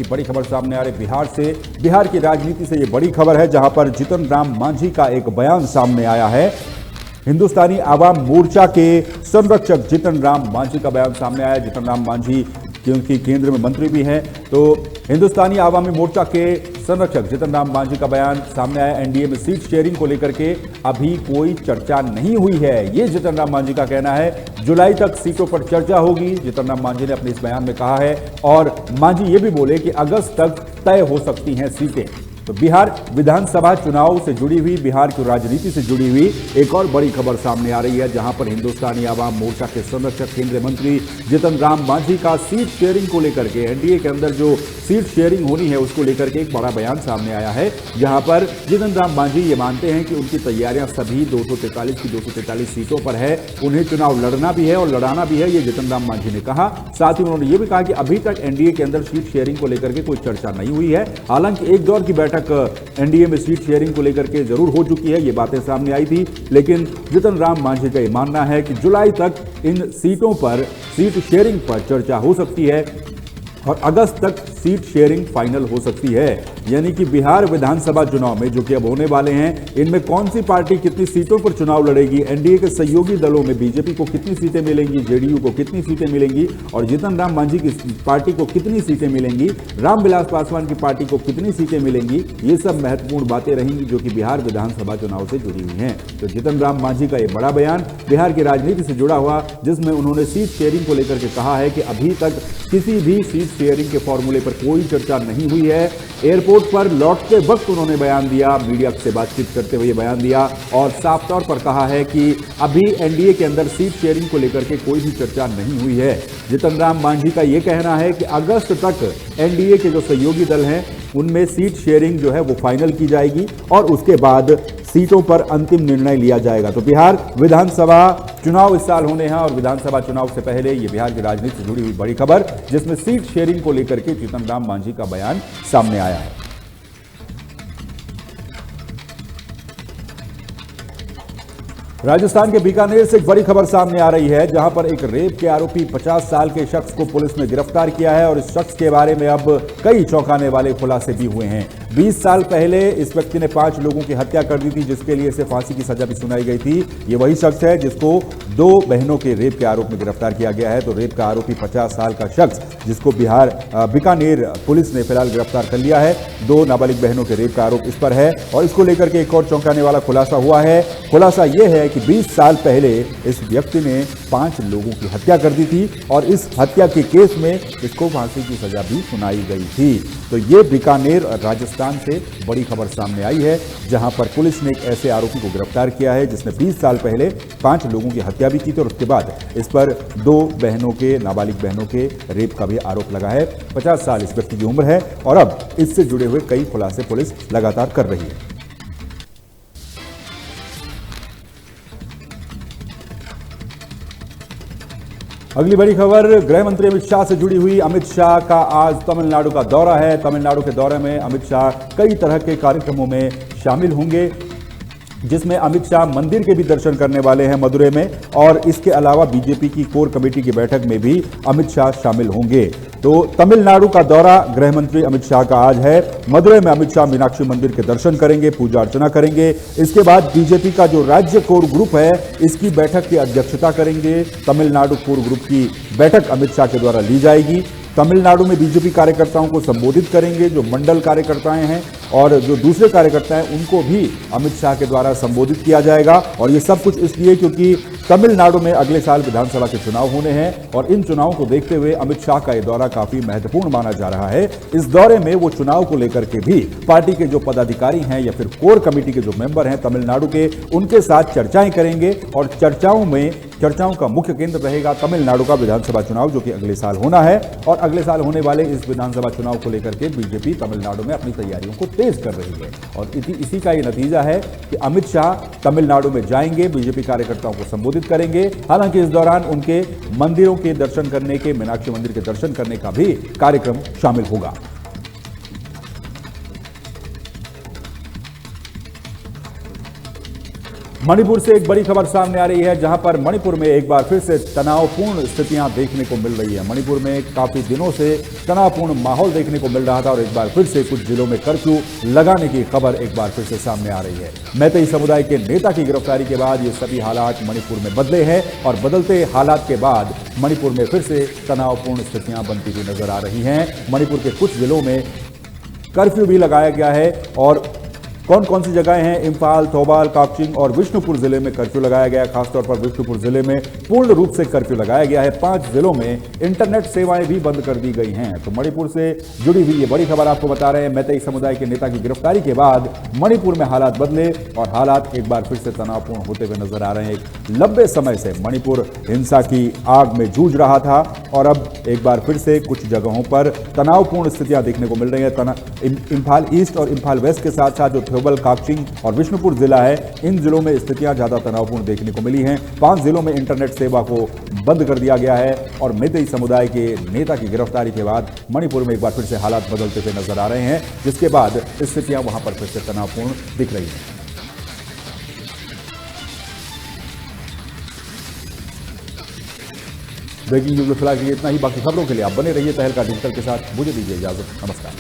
बड़ी खबर सामने आ रही बिहार से। बिहार की राजनीति से ये बड़ी खबर है, जहां पर जीतन राम मांझी का एक बयान सामने आया है। हिंदुस्तानी आवाम मोर्चा के संरक्षक जीतन राम मांझी का बयान सामने आया। जीतन राम मांझी क्योंकि केंद्र में मंत्री भी हैं, तो हिंदुस्तानी आवामी मोर्चा के संरक्षक जीतन राम मांझी का बयान सामने आया। एनडीए में सीट शेयरिंग को लेकर के अभी कोई चर्चा नहीं हुई है, ये जीतन राम मांझी का कहना है। जुलाई तक सीटों पर चर्चा होगी, जीतन राम मांझी ने अपने इस बयान में कहा है। और मांझी ये भी बोले कि अगस्त तक तय हो सकती हैं सीटें। तो बिहार विधानसभा चुनाव से जुड़ी हुई, बिहार की राजनीति से जुड़ी हुई एक और बड़ी खबर सामने आ रही है, जहां पर हिंदुस्तानी आवाम मोर्चा के संरक्षक केंद्रीय मंत्री जीतन राम मांझी का सीट शेयरिंग को लेकर के, एनडीए के अंदर जो सीट शेयरिंग होनी है उसको लेकर के एक बड़ा बयान सामने आया है। जहां पर जीतन राम मांझी ये मानते हैं कि उनकी तैयारियां सभी 243 की 243 सीटों पर है, उन्हें चुनाव लड़ना भी है और लड़ाना भी है, ये जीतन राम मांझी ने कहा। साथ ही उन्होंने ये भी कहा कि अभी तक एनडीए के अंदर सीट शेयरिंग को लेकर के कोई चर्चा नहीं हुई है। हालांकि एक दौर की बैठक एनडीए में सीट शेयरिंग को लेकर के जरूर हो चुकी है, ये बातें सामने आई थी। लेकिन जीतन राम मांझी का यह मानना है कि जुलाई तक इन सीटों पर, सीट शेयरिंग पर चर्चा हो सकती है और अगस्त तक सीट शेयरिंग फाइनल हो सकती है। यानी कि बिहार विधानसभा चुनाव में जो कि अब होने वाले हैं, इनमें कौन सी पार्टी कितनी सीटों पर चुनाव लड़ेगी, एनडीए के सहयोगी दलों में बीजेपी को कितनी सीटें मिलेंगी, जेडीयू को कितनी सीटें मिलेंगी और जीतन राम मांझी की पार्टी को कितनी सीटें मिलेंगी, रामविलास पासवान की पार्टी को कितनी सीटें मिलेंगी, ये सब महत्वपूर्ण बातें रहेंगी जो कि बिहार विधानसभा चुनाव से जुड़ी हुई हैं। तो जीतन राम मांझी का यह बड़ा बयान बिहार की राजनीति से जुड़ा हुआ, जिसमें उन्होंने सीट शेयरिंग को लेकर के कहा है कि अभी तक किसी भी सीट शेयरिंग के फॉर्मूले पर कोई चर्चा नहीं हुई है। एयरपोर्ट पर लौटते वक्त उन्होंने बयान दिया, मीडिया से बातचीत करते हुए बयान दिया और साफ तौर पर कहा है कि अभी एनडीए के अंदर सीट शेयरिंग को लेकर के कोई भी चर्चा नहीं हुई है। जीतन राम मांझी का यह कहना है कि अगस्त तक एनडीए के जो सहयोगी दल हैं उनमें सीट शेयरिंग जो है वो फाइनल की जाएगी और उसके बाद सीटों पर अंतिम निर्णय लिया जाएगा। तो बिहार विधानसभा चुनाव इस साल होने हैं और विधानसभा चुनाव से पहले ये बिहार की राजनीति से जुड़ी हुई बड़ी खबर, जिसमें सीट शेयरिंग को लेकर के जीतन राम मांझी का बयान सामने आया है। राजस्थान के बीकानेर से एक बड़ी खबर सामने आ रही है, जहां पर एक रेप के आरोपी 50 साल के शख्स को पुलिस ने गिरफ्तार किया है और इस शख्स के बारे में अब कई चौंकाने वाले खुलासे भी हुए हैं। 20 साल पहले इस व्यक्ति ने 5 लोगों की हत्या कर दी थी, जिसके लिए इसे फांसी की सजा भी सुनाई गई थी। ये वही शख्स है जिसको 2 बहनों के रेप के आरोप में गिरफ्तार किया गया है। तो रेप का आरोपी 50 साल का शख्स, जिसको बिहार बीकानेर पुलिस ने फिलहाल गिरफ्तार कर लिया है। 2 नाबालिग बहनों के रेप का आरोप इस पर है और इसको लेकर के एक और चौंकाने वाला खुलासा हुआ है। खुलासा यह है कि 20 साल पहले इस व्यक्ति ने 5 लोगों की हत्या कर दी थी और इस हत्या के केस में इसको फांसी की सजा भी सुनाई गई थी। तो ये बीकानेर राजस्थान से बड़ी खबर सामने आई है, जहां पर पुलिस ने एक ऐसे आरोपी को गिरफ्तार किया है जिसने 20 साल पहले 5 लोगों की हत्या भी की थी और उसके बाद इस पर 2 बहनों के, नाबालिग बहनों के रेप का भी आरोप लगा है। 50 साल इस व्यक्ति की उम्र है और अब इससे जुड़े हुए कई खुलासे पुलिस लगातार कर रही है। अगली बड़ी खबर गृह मंत्री अमित शाह से जुड़ी हुई। अमित शाह का आज तमिलनाडु का दौरा है। तमिलनाडु के दौरे में अमित शाह कई तरह के कार्यक्रमों में शामिल होंगे, जिसमें अमित शाह मंदिर के भी दर्शन करने वाले हैं मदुरै में और इसके अलावा बीजेपी की कोर कमेटी की बैठक में भी अमित शाह शामिल होंगे। तो तमिलनाडु का दौरा गृह मंत्री अमित शाह का आज है। मदुरै में अमित शाह मीनाक्षी मंदिर के दर्शन करेंगे, पूजा अर्चना करेंगे। इसके बाद बीजेपी का जो राज्य कोर ग्रुप है, इसकी बैठक की अध्यक्षता करेंगे। तमिलनाडु कोर ग्रुप की बैठक अमित शाह के द्वारा ली जाएगी। तमिलनाडु में बीजेपी कार्यकर्ताओं को संबोधित करेंगे, जो मंडल कार्यकर्ताएं हैं और जो दूसरे कार्यकर्ता हैं उनको भी अमित शाह के द्वारा संबोधित किया जाएगा। और ये सब कुछ इसलिए क्योंकि तमिलनाडु में अगले साल विधानसभा के चुनाव होने हैं और इन चुनावों को देखते हुए अमित शाह का ये दौरा काफी महत्वपूर्ण माना जा रहा है। इस दौरे में वो चुनाव को लेकर के भी पार्टी के जो पदाधिकारी हैं या फिर कोर कमेटी के जो मेंबर हैं तमिलनाडु के, उनके साथ चर्चाएं करेंगे और चर्चाओं का मुख्य केंद्र रहेगा तमिलनाडु का विधानसभा चुनाव, जो कि अगले साल होना है। और अगले साल होने वाले इस विधानसभा चुनाव को लेकर के बीजेपी तमिलनाडु में अपनी तैयारियों को तेज कर रही है और इसी का ये नतीजा है कि अमित शाह तमिलनाडु में जाएंगे, बीजेपी कार्यकर्ताओं को संबोधित करेंगे। हालांकि इस दौरान उनके मंदिरों के दर्शन करने के, मीनाक्षी मंदिर के दर्शन करने का भी कार्यक्रम शामिल होगा। मणिपुर से एक बड़ी खबर सामने आ रही है, जहां पर मणिपुर में एक बार फिर से तनावपूर्ण स्थितियां देखने को मिल रही है। मणिपुर में काफी दिनों से तनावपूर्ण माहौल देखने को मिल रहा था और एक बार फिर से कुछ जिलों में कर्फ्यू लगाने की खबर एक बार फिर से सामने आ रही है। मैतेई समुदाय के नेता की गिरफ्तारी के बाद ये सभी हालात मणिपुर में बदले हैं और बदलते हालात के बाद मणिपुर में फिर से तनावपूर्ण स्थितियां बनती हुई नजर आ रही हैं। मणिपुर के कुछ जिलों में कर्फ्यू भी लगाया गया है और कौन कौन सी जगहें हैं, इंफाल, थौबाल, काकचिंग और विष्णुपुर जिले में कर्फ्यू लगाया गया है। खासतौर पर विष्णुपुर जिले में पूर्ण रूप से कर्फ्यू लगाया गया है। 5 जिलों में इंटरनेट सेवाएं भी बंद कर दी गई हैं। तो मणिपुर से जुड़ी हुई ये बड़ी खबर आपको बता रहे हैं। मैतेई समुदाय के नेता की गिरफ्तारी के बाद मणिपुर में हालात बदले और हालात एक बार फिर से तनावपूर्ण होते हुए नजर आ रहे हैं। एक लंबे समय से मणिपुर हिंसा की आग में जूझ रहा था और अब एक बार फिर से कुछ जगहों पर तनावपूर्ण स्थितियां देखने को मिल रही है। इंफाल ईस्ट और इंफाल वेस्ट के साथ साथ जो थौबल, काकचिंग और विष्णुपुर जिला है, इन जिलों में स्थितियां ज्यादा तनावपूर्ण देखने को मिली हैं। 5 जिलों में इंटरनेट सेवा को बंद कर दिया गया है और मैतेई समुदाय के नेता की गिरफ्तारी के बाद मणिपुर में एक बार फिर से हालात बदलते हुए नजर आ रहे हैं, जिसके बाद स्थितियां वहां पर फिर से तनावपूर्ण दिख रही हैं। ब्रेकिंग न्यूज में फिलहाल इतना ही। बाकी खबरों के लिए आप बने रहिए तहलका डिजिटल के साथ। मुझे दीजिए इजाजत। नमस्कार।